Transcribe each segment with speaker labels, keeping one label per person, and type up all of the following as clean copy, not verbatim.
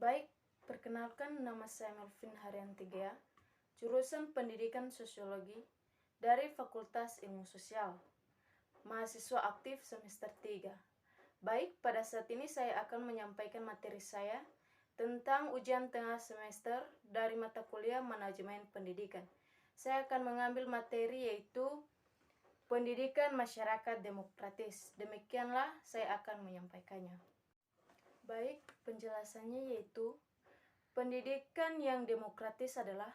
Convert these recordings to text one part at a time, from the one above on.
Speaker 1: Baik, perkenalkan nama saya Melvin Haryanti Gea, jurusan Pendidikan Sosiologi dari Fakultas Ilmu Sosial, mahasiswa aktif semester 3. Baik, pada saat ini saya akan menyampaikan materi saya tentang ujian tengah semester dari mata kuliah Manajemen Pendidikan. Saya akan mengambil materi yaitu Pendidikan Masyarakat Demokratis. Demikianlah saya akan menyampaikannya. Baik, penjelasannya yaitu pendidikan yang demokratis adalah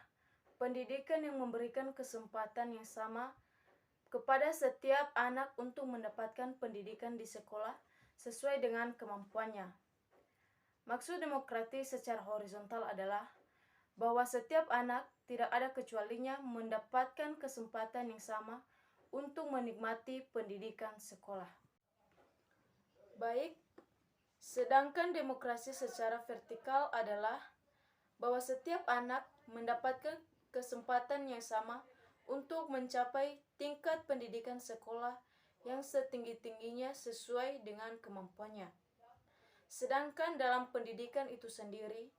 Speaker 1: pendidikan yang memberikan kesempatan yang sama kepada setiap anak untuk mendapatkan pendidikan di sekolah sesuai dengan kemampuannya. Maksud demokratis secara horizontal adalah bahwa setiap anak tidak ada kecualinya mendapatkan kesempatan yang sama untuk menikmati pendidikan sekolah. Baik, sedangkan demokrasi secara vertikal adalah bahwa setiap anak mendapatkan kesempatan yang sama untuk mencapai tingkat pendidikan sekolah yang setinggi-tingginya sesuai dengan kemampuannya. Sedangkan dalam pendidikan itu sendiri,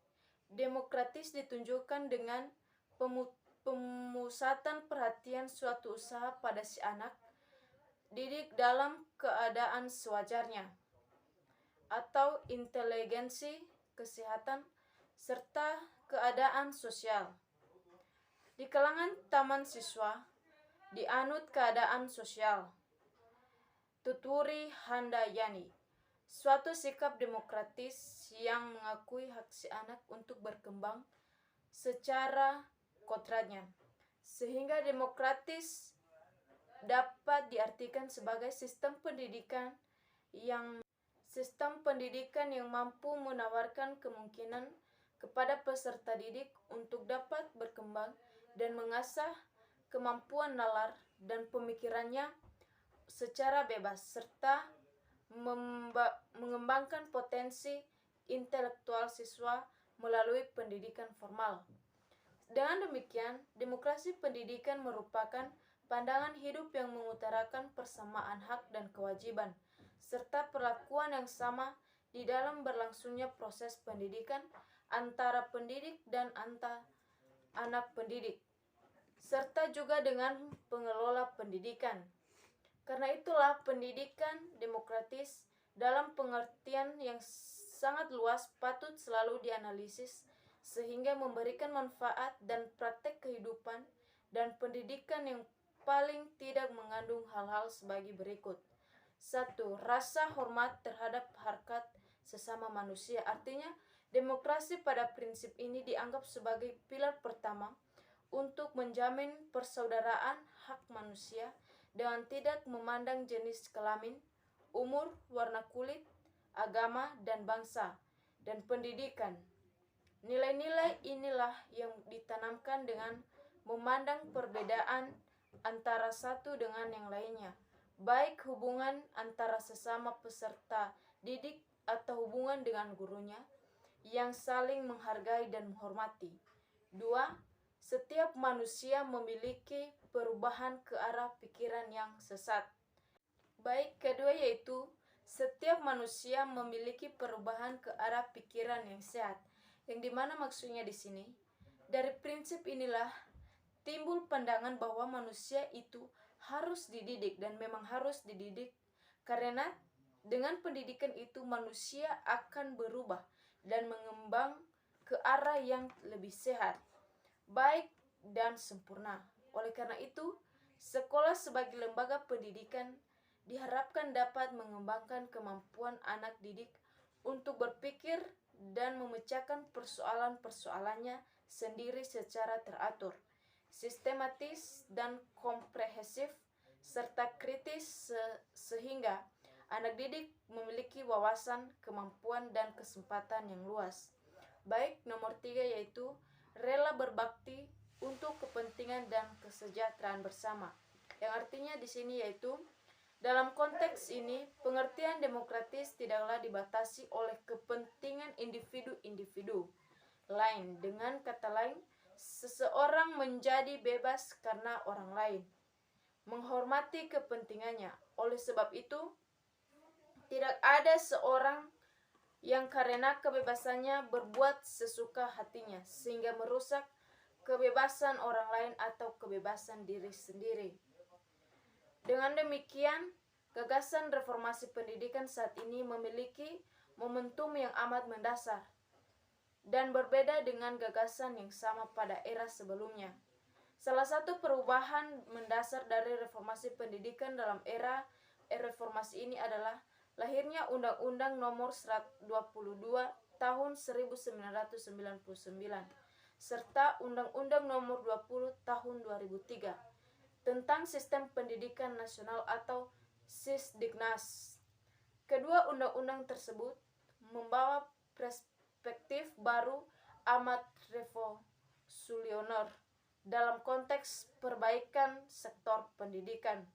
Speaker 1: demokratis ditunjukkan dengan pemusatan perhatian suatu usaha pada si anak didik dalam keadaan sewajarnya, atau inteligensi, kesehatan, serta keadaan sosial. Di kalangan taman siswa, dianut keadaan sosial. Tuturi Handayani, suatu sikap demokratis yang mengakui hak si anak untuk berkembang secara kodratnya, sehingga demokratis dapat diartikan sebagai sistem pendidikan yang mampu menawarkan kemungkinan kepada peserta didik untuk dapat berkembang dan mengasah kemampuan nalar dan pemikirannya secara bebas, serta mengembangkan potensi intelektual siswa melalui pendidikan formal. Dengan demikian, demokrasi pendidikan merupakan pandangan hidup yang mengutarakan persamaan hak dan kewajiban, serta perlakuan yang sama di dalam berlangsungnya proses pendidikan antara pendidik dan anak pendidik, serta juga dengan pengelola pendidikan. Karena itulah pendidikan demokratis dalam pengertian yang sangat luas patut selalu dianalisis sehingga memberikan manfaat dan praktek kehidupan dan pendidikan yang paling tidak mengandung hal-hal sebagai berikut. 1. Rasa hormat terhadap harkat sesama manusia. Artinya, demokrasi pada prinsip ini dianggap sebagai pilar pertama untuk menjamin persaudaraan hak manusia dengan tidak memandang jenis kelamin, umur, warna kulit, agama, dan bangsa, dan pendidikan. Nilai-nilai inilah yang ditanamkan dengan memandang perbedaan antara satu dengan yang lainnya, baik hubungan antara sesama peserta didik atau hubungan dengan gurunya, yang saling menghargai dan menghormati. 2. Setiap manusia memiliki perubahan ke arah pikiran yang sesat. Baik, kedua yaitu setiap manusia memiliki perubahan ke arah pikiran yang sehat. Yang dimana maksudnya di sini, dari prinsip inilah timbul pandangan bahwa manusia itu harus dididik dan memang harus dididik karena dengan pendidikan itu manusia akan berubah dan mengembang ke arah yang lebih sehat, baik dan sempurna. Oleh karena itu, sekolah sebagai lembaga pendidikan diharapkan dapat mengembangkan kemampuan anak didik untuk berpikir dan memecahkan persoalan-persoalannya sendiri secara teratur, sistematis dan komprehensif, serta kritis sehingga anak didik memiliki wawasan, kemampuan, dan kesempatan yang luas. Baik, nomor 3 yaitu rela berbakti untuk kepentingan dan kesejahteraan bersama. Yang artinya di sini yaitu dalam konteks ini, pengertian demokratis tidaklah dibatasi oleh kepentingan individu-individu lain. Dengan kata lain, seseorang menjadi bebas karena orang lain menghormati kepentingannya. Oleh sebab itu, tidak ada seorang yang karena kebebasannya berbuat sesuka hatinya sehingga merusak kebebasan orang lain atau kebebasan diri sendiri. Dengan demikian, gagasan reformasi pendidikan saat ini memiliki momentum yang amat mendasar dan berbeda dengan gagasan yang sama pada era sebelumnya. Salah satu perubahan mendasar dari reformasi pendidikan dalam era reformasi ini adalah lahirnya Undang-Undang Nomor 22 Tahun 1999 serta Undang-Undang Nomor 20 Tahun 2003 tentang Sistem Pendidikan Nasional atau Sisdiknas. Kedua undang-undang tersebut membawa perspektif baru amat revolusioner dalam konteks perbaikan sektor pendidikan.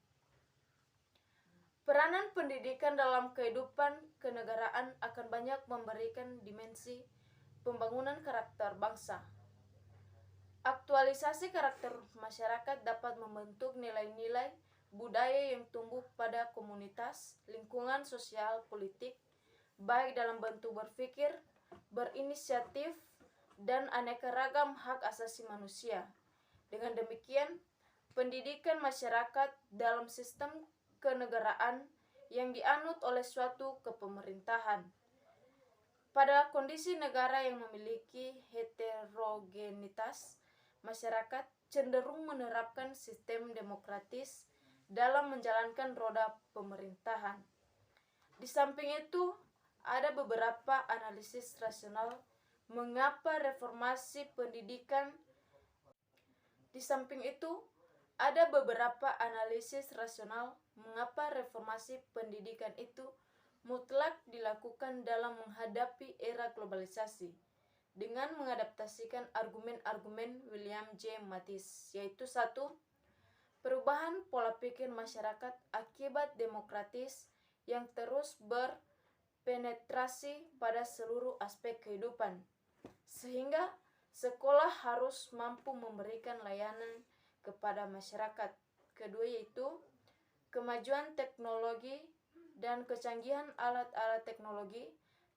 Speaker 1: Peranan pendidikan dalam kehidupan kenegaraan akan banyak memberikan dimensi pembangunan karakter bangsa. Aktualisasi karakter masyarakat dapat membentuk nilai-nilai budaya yang tumbuh pada komunitas, lingkungan sosial, politik, baik dalam bentuk berpikir, berinisiatif, dan aneka ragam hak asasi manusia. Dengan demikian, pendidikan masyarakat dalam sistem kenegaraan yang dianut oleh suatu kepemerintahan. Pada kondisi negara yang memiliki heterogenitas, masyarakat cenderung menerapkan sistem demokratis dalam menjalankan roda pemerintahan. Di samping itu, ada beberapa analisis rasional mengapa reformasi pendidikan itu mutlak dilakukan dalam menghadapi era globalisasi dengan mengadaptasikan argumen-argumen William J. Mathis, yaitu 1. Perubahan pola pikir masyarakat akibat demokratis yang terus berpenetrasi pada seluruh aspek kehidupan, sehingga sekolah harus mampu memberikan layanan kepada masyarakat. Kedua yaitu kemajuan teknologi dan kecanggihan alat-alat teknologi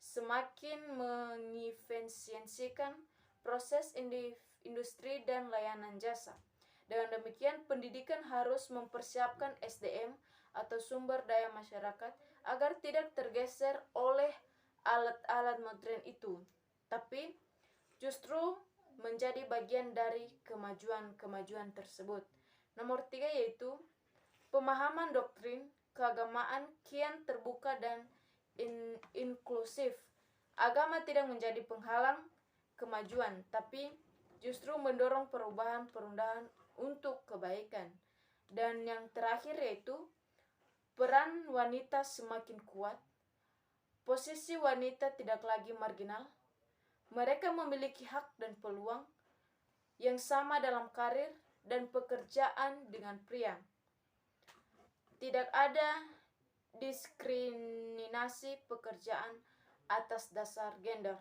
Speaker 1: semakin mengefisiensikan proses industri dan layanan jasa. Dengan demikian, pendidikan harus mempersiapkan SDM atau sumber daya masyarakat agar tidak tergeser oleh alat-alat modern itu, tapi justru menjadi bagian dari kemajuan tersebut. Nomor 3 yaitu pemahaman doktrin keagamaan kian terbuka dan inklusif. Agama tidak menjadi penghalang kemajuan, tapi justru mendorong perubahan perundangan untuk kebaikan. Dan yang terakhir yaitu peran wanita semakin kuat. Posisi wanita tidak lagi marginal. Mereka memiliki hak dan peluang yang sama dalam karir dan pekerjaan dengan pria. Tidak ada diskriminasi pekerjaan atas dasar gender.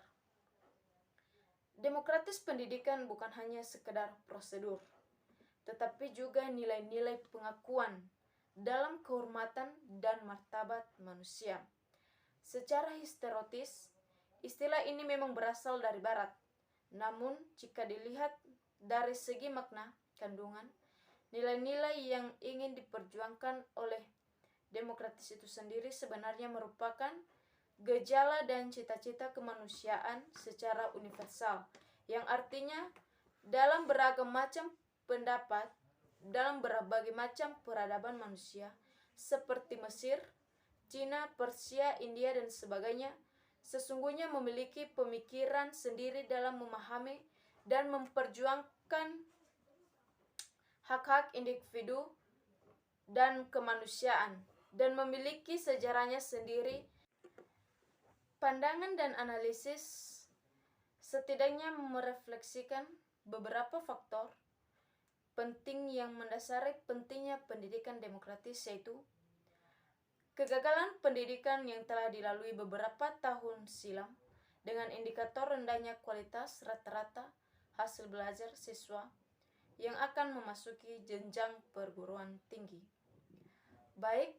Speaker 1: Demokratis pendidikan bukan hanya sekedar prosedur, tetapi juga nilai-nilai pengakuan dalam kehormatan dan martabat manusia. Secara historis, istilah ini memang berasal dari Barat. Namun, jika dilihat dari segi makna, kandungan, nilai-nilai yang ingin diperjuangkan oleh demokratis itu sendiri sebenarnya merupakan gejala dan cita-cita kemanusiaan secara universal, yang artinya dalam beragam macam pendapat, dalam berbagai macam peradaban manusia, seperti Mesir, Cina, Persia, India, dan sebagainya, sesungguhnya memiliki pemikiran sendiri dalam memahami dan memperjuangkan hak-hak individu dan kemanusiaan, dan memiliki sejarahnya sendiri. Pandangan dan analisis setidaknya merefleksikan beberapa faktor penting yang mendasari pentingnya pendidikan demokratis, yaitu kegagalan pendidikan yang telah dilalui beberapa tahun silam dengan indikator rendahnya kualitas rata-rata hasil belajar siswa yang akan memasuki jenjang perguruan tinggi. Baik,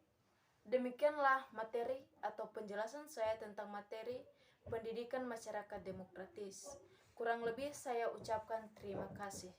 Speaker 1: demikianlah materi atau penjelasan saya tentang materi pendidikan masyarakat demokratis. Kurang lebih saya ucapkan terima kasih.